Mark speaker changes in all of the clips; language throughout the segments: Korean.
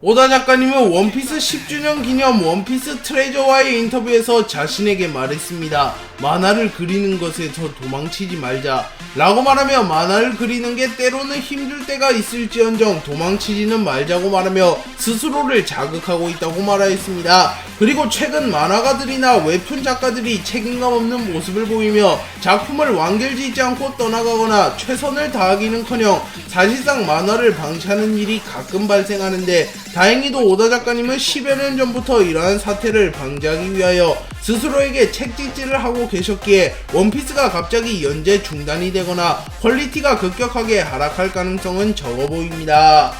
Speaker 1: 오다 작가님은 원피스 10주년 기념 원피스 트레저와의 인터뷰에서 자신에게 말했습니다. 만화를 그리는 것에서 도망치지 말자 라고 말하며 만화를 그리는 게 때로는 힘들 때가 있을지언정 도망치지는 말자고 말하며 스스로를 자극하고 있다고 말하였습니다. 그리고 최근 만화가들이나 웹툰 작가들이 책임감 없는 모습을 보이며 작품을 완결짓지 않고 떠나가거나 최선을 다하기는커녕 사실상 만화를 방치하는 일이 가끔 발생하는데 다행히도 오다 작가님은 10여 년 전부터 이러한 사태를 방지하기 위하여 스스로에게 책찍질을 하고 계셨기에 원피스가 갑자기 연재 중단이 되거나 퀄리티가 급격하게 하락할 가능성은 적어 보입니다.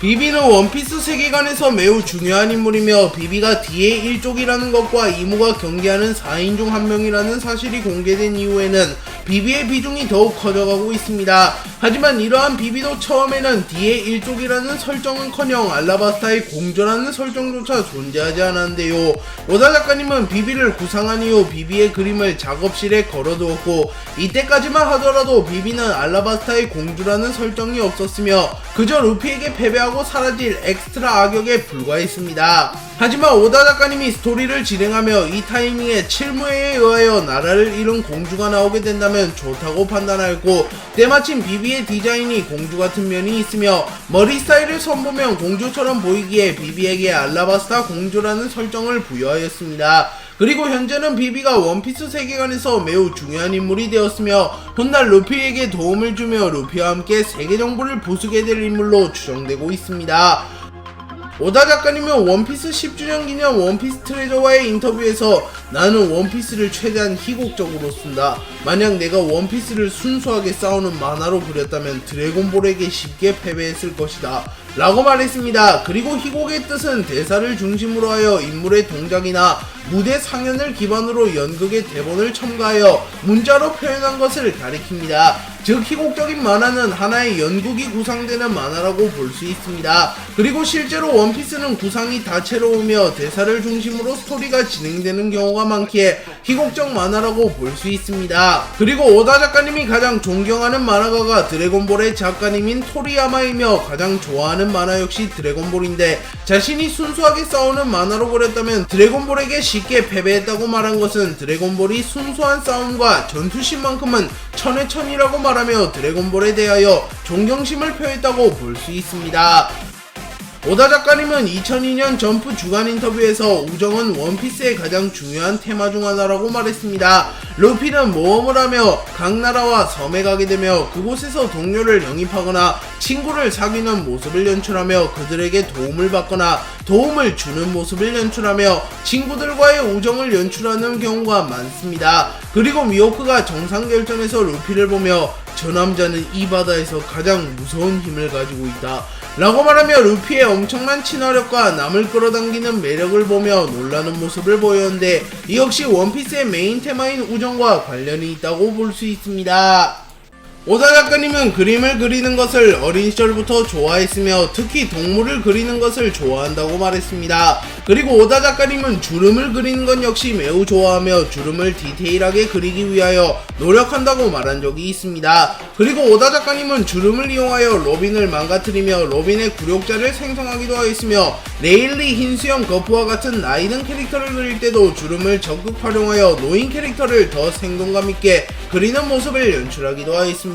Speaker 1: 비비는 원피스 세계관에서 매우 중요한 인물이며 비비가 D의 일족이라는 것과 이무가 경계하는 4인 중 한 명이라는 사실이 공개된 이후에는 비비의 비중이 더욱 커져가고 있습니다. 하지만 이러한 비비도 처음에는 D의 일족이라는 설정은커녕 알라바스타의 공주라는 설정조차 존재하지 않았는데요. 오다 작가님은 비비를 구상한 이후 비비의 그림을 작업실에 걸어두었고 이때까지만 하더라도 비비는 알라바스타의 공주라는 설정이 없었으며 그저 루피에게 패배하고 사라질 엑스트라 악역에 불과했습니다. 하지만 오다 작가님이 스토리를 진행하며 이 타이밍에 칠무에 의하여 나라를 잃은 공주가 나오게 된다면 좋다고 판단하였고 때마침 비비의 디자인이 공주 같은 면이 있으며 머리 스타일을 선보면 공주처럼 보이기에 비비에게 알라바스타 공주라는 설정을 부여하였습니다. 그리고 현재는 비비가 원피스 세계관에서 매우 중요한 인물이 되었으며 훗날 루피에게 도움을 주며 루피와 함께 세계 정보를 부수게 될 인물로 추정되고 있습니다. 오다 작가님은 원피스 10주년 기념 원피스 트레저와의 인터뷰에서 나는 원피스를 최대한 희곡적으로 쓴다. 만약 내가 원피스를 순수하게 싸우는 만화로 그렸다면 드래곤볼에게 쉽게 패배했을 것이다 라고 말했습니다. 그리고 희곡의 뜻은 대사를 중심으로 하여 인물의 동작이나 무대 상연을 기반으로 연극의 대본을 첨가하여 문자로 표현한 것을 가리킵니다. 즉 희곡적인 만화는 하나의 연극이 구상되는 만화라고 볼 수 있습니다. 그리고 실제로 원피스는 구상이 다채로우며 대사를 중심으로 스토리가 진행되는 경우가 많기에 희곡적 만화라고 볼 수 있습니다. 그리고 오다 작가님이 가장 존경하는 만화가가 드래곤볼의 작가님인 토리야마이며 가장 좋아하는 만화 역시 드래곤볼인데 자신이 순수하게 싸우는 만화로 그렸다면 드래곤볼에게 쉽게 패배했다고 말한 것은 드래곤볼이 순수한 싸움과 전투심만큼은 천회천이라고 말하며 드래곤볼에 대하여 존경심을 표했다고 볼 수 있습니다. 오다 작가님은 2002년 점프 주간 인터뷰에서 우정은 원피스의 가장 중요한 테마 중 하나라고 말했습니다. 루피는 모험을 하며 각 나라와 섬에 가게 되며 그곳에서 동료를 영입하거나 친구를 사귀는 모습을 연출하며 그들에게 도움을 받거나 도움을 주는 모습을 연출하며 친구들과의 우정을 연출하는 경우가 많습니다. 그리고 미호크가 정상결전에서 루피를 보며 저 남자는 이 바다에서 가장 무서운 힘을 가지고 있다 라고 말하며 루피의 엄청난 친화력과 남을 끌어당기는 매력을 보며 놀라는 모습을 보였는데 이 역시 원피스의 메인 테마인 우정과 관련이 있다고 볼 수 있습니다. 오다 작가님은 그림을 그리는 것을 어린 시절부터 좋아했으며 특히 동물을 그리는 것을 좋아한다고 말했습니다. 그리고 오다 작가님은 주름을 그리는 것 역시 매우 좋아하며 주름을 디테일하게 그리기 위하여 노력한다고 말한 적이 있습니다. 그리고 오다 작가님은 주름을 이용하여 로빈을 망가뜨리며 로빈의 굴욕자를 생성하기도 하였으며 레일리, 흰수염, 거프와 같은 나이든 캐릭터를 그릴 때도 주름을 적극 활용하여 노인 캐릭터를 더 생동감 있게 그리는 모습을 연출하기도 하였습니다.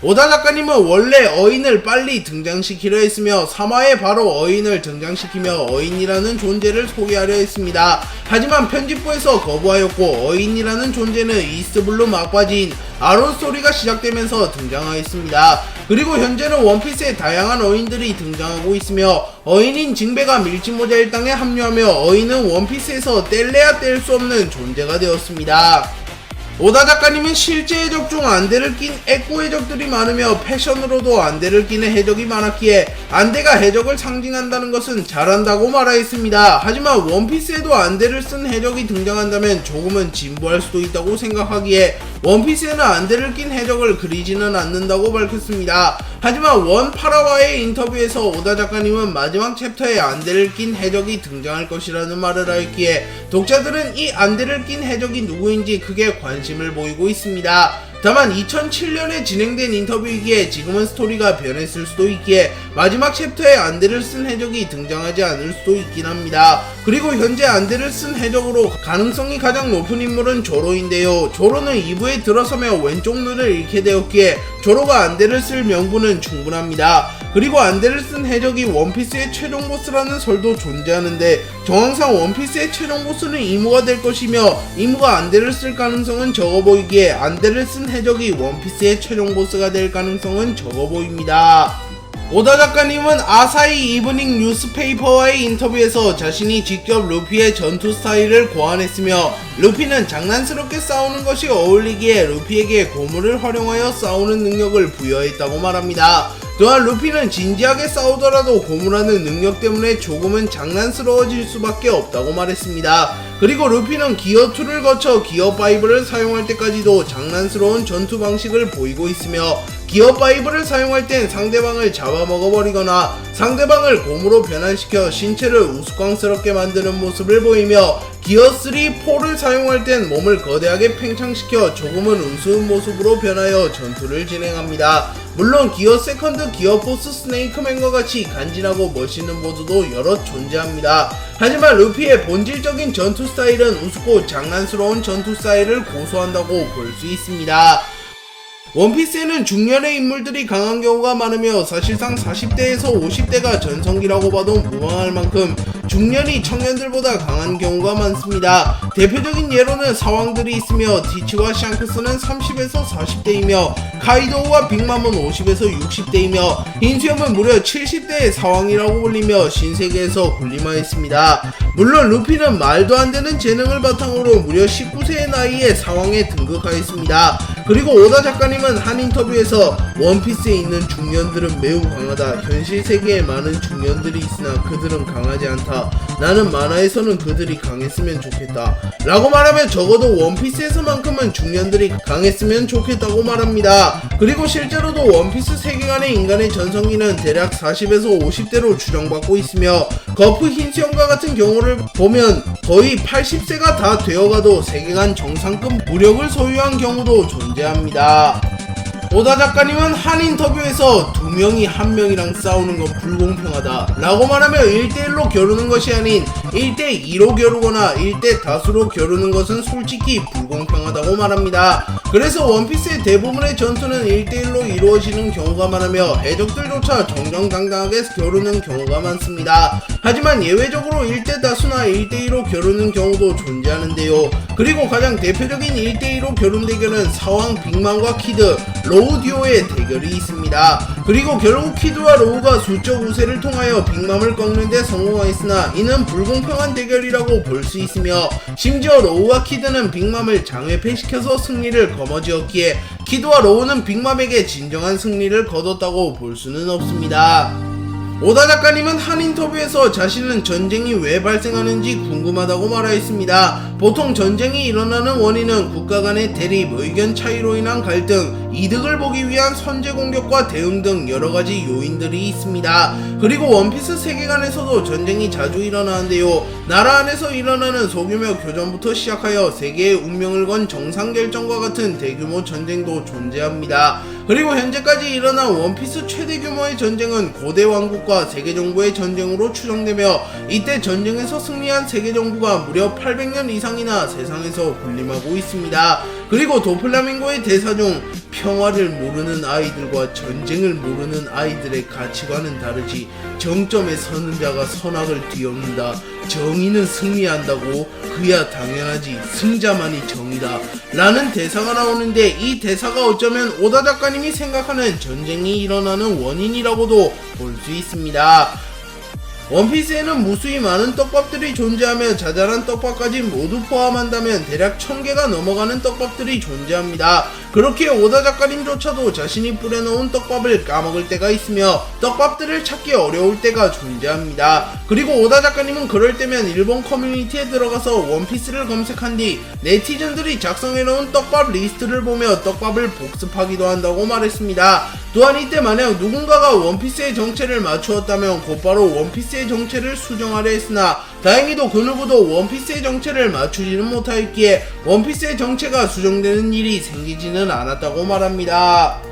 Speaker 1: 오다 작가님은 원래 어인을 빨리 등장시키려 했으며 3화에 바로 어인을 등장시키며 어인이라는 존재를 소개하려 했습니다. 하지만 편집부에서 거부하였고 어인이라는 존재는 이스트블루 막바지인 아론 스토리가 시작되면서 등장하였습니다. 그리고 현재는 원피스에 다양한 어인들이 등장하고 있으며 어인인 징베가 밀짚모자 일당에 합류하며 어인은 원피스에서 뗄래야 뗄 수 없는 존재가 되었습니다. 오다 작가님은 실제 해적 중 안대를 낀 애꾸 해적들이 많으며 패션으로도 안대를 끼는 해적이 많았기에 안대가 해적을 상징한다는 것은 잘한다고 말하였습니다. 하지만 원피스에도 안대를 쓴 해적이 등장한다면 조금은 진부할 수도 있다고 생각하기에 원피스에는 안대를 낀 해적을 그리지는 않는다고 밝혔습니다. 하지만 원 8화와의 인터뷰에서 오다 작가님은 마지막 챕터에 안대를 낀 해적이 등장할 것이라는 말을 하였기에 독자들은 이 안대를 낀 해적이 누구인지 크게 관심을 보이고 있습니다. 다만 2007년에 진행된 인터뷰이기에 지금은 스토리가 변했을 수도 있기에 마지막 챕터에 안대를 쓴 해적이 등장하지 않을 수도 있긴 합니다. 그리고 현재 안대를 쓴 해적으로 가능성이 가장 높은 인물은 조로인데요. 조로는 2부에 들어서며 왼쪽 눈을 잃게 되었기에 조로가 안대를 쓸 명분은 충분합니다. 그리고 안대를 쓴 해적이 원피스의 최종 보스라는 설도 존재하는데 정황상 원피스의 최종 보스는 이무가 될 것이며 이무가 안대를 쓸 가능성은 적어 보이기에 안대를 쓴 해적이 원피스의 최종 보스가 될 가능성은 적어 보입니다. 오다 작가님은 아사히 이브닝 뉴스페이퍼와의 인터뷰에서 자신이 직접 루피의 전투 스타일을 고안했으며 루피는 장난스럽게 싸우는 것이 어울리기에 루피에게 고무를 활용하여 싸우는 능력을 부여했다고 말합니다. 또한 루피는 진지하게 싸우더라도 고무라는 능력 때문에 조금은 장난스러워질 수밖에 없다고 말했습니다. 그리고 루피는 기어2를 거쳐 기어5를 사용할 때까지도 장난스러운 전투 방식을 보이고 있으며 기어5를 사용할 땐 상대방을 잡아먹어버리거나 상대방을 곰으로 변환시켜 신체를 우스꽝스럽게 만드는 모습을 보이며 기어3, 4를 사용할 땐 몸을 거대하게 팽창시켜 조금은 우스운 모습으로 변하여 전투를 진행합니다. 물론 기어 세컨드, 기어 포스 스네이크맨과 같이 간지나고 멋있는 모드도 여럿 존재합니다. 하지만 루피의 본질적인 전투 스타일은 우습고 장난스러운 전투 스타일을 고수한다고 볼 수 있습니다. 원피스에는 중년의 인물들이 강한 경우가 많으며 사실상 40대에서 50대가 전성기라고 봐도 무방할 만큼 중년이 청년들보다 강한 경우가 많습니다. 대표적인 예로는 사왕들이 있으며 티치와 샹크스는 30에서 40대이며 카이도우와 빅맘은 50에서 60대이며 흰수염은 무려 70대의 사왕이라고 불리며 신세계에서 군림하였습니다. 물론 루피는 말도 안 되는 재능을 바탕으로 무려 19세의 나이에 사왕에 등극하였습니다. 그리고 오다 작가님은 한 인터뷰에서 원피스에 있는 중년들은 매우 강하다. 현실 세계에 많은 중년들이 있으나 그들은 강하지 않다. 나는 만화에서는 그들이 강했으면 좋겠다. 라고 말하며 적어도 원피스에서만큼은 중년들이 강했으면 좋겠다고 말합니다. 그리고 실제로도 원피스 세계관의 인간의 전성기는 대략 40에서 50대로 추정받고 있으며 거프 흰수염과 같은 경우를 보면 거의 80세가 다 되어가도 세계관 정상급 무력을 소유한 경우도 존재합니다. 오다 작가님은 한 인터뷰에서 두 명이 한 명이랑 싸우는 건 불공평하다 라고 말하며 1대1로 겨루는 것이 아닌 1대2로 겨루거나 1대 다수로 겨루는 것은 솔직히 불공평하다고 말합니다. 그래서 원피스의 대부분의 전투는 1대1로 이루어지는 경우가 많으며 해적들조차 정정당당하게 겨루는 경우가 많습니다. 하지만 예외적으로 1대 다수나 1대2로 겨루는 경우도 존재하는데요. 그리고 가장 대표적인 1대2로 겨룬 대결은 사왕 빅맘과 키드, 로우 듀오의 대결이 있습니다. 그리고 결국 키드와 로우가 수적 우세를 통하여 빅맘을 꺾는 데 성공하였으나 이는 불공평한 대결이라고 볼 수 있으며 심지어 로우와 키드는 빅맘을 장외패시켜서 승리를 거머쥐었기에 키드와 로우는 빅맘에게 진정한 승리를 거뒀다고 볼 수는 없습니다. 오다 작가님은 한 인터뷰에서 자신은 전쟁이 왜 발생하는지 궁금하다고 말하였습니다. 보통 전쟁이 일어나는 원인은 국가 간의 대립, 의견 차이로 인한 갈등, 이득을 보기 위한 선제 공격과 대응 등 여러가지 요인들이 있습니다. 그리고 원피스 세계관에서도 전쟁이 자주 일어나는데요. 나라 안에서 일어나는 소규모 교전부터 시작하여 세계의 운명을 건 정상결정과 같은 대규모 전쟁도 존재합니다. 그리고 현재까지 일어난 원피스 최대 규모의 전쟁은 고대 왕국과 세계정부의 전쟁으로 추정되며 이때 전쟁에서 승리한 세계정부가 무려 800년 이상이나 세상에서 군림하고 있습니다. 그리고 도플라밍고의 대사 중 평화를 모르는 아이들과 전쟁을 모르는 아이들의 가치관은 다르지 정점에 서는 자가 선악을 뒤엎는다. 정의는 승리한다고? 그야 당연하지. 승자만이 정이다. 라는 대사가 나오는데 이 대사가 어쩌면 오다 작가님이 생각하는 전쟁이 일어나는 원인이라고도 볼 수 있습니다. 원피스에는 무수히 많은 떡밥들이 존재하며 자잘한 떡밥까지 모두 포함한다면 대략 1000개가 넘어가는 떡밥들이 존재합니다. 그렇게 오다 작가님조차도 자신이 뿌려놓은 떡밥을 까먹을 때가 있으며 떡밥들을 찾기 어려울 때가 존재합니다. 그리고 오다 작가님은 그럴 때면 일본 커뮤니티에 들어가서 원피스를 검색한 뒤 네티즌들이 작성해놓은 떡밥 리스트를 보며 떡밥을 복습하기도 한다고 말했습니다. 또한 이때 만약 누군가가 원피스의 정체를 맞추었다면 곧바로 원피스의 정체를 수정하려 했으나 다행히도 그 누구도 원피스의 정체를 맞추지는 못하였기에 원피스의 정체가 수정되는 일이 생기지는 않았다고 말합니다.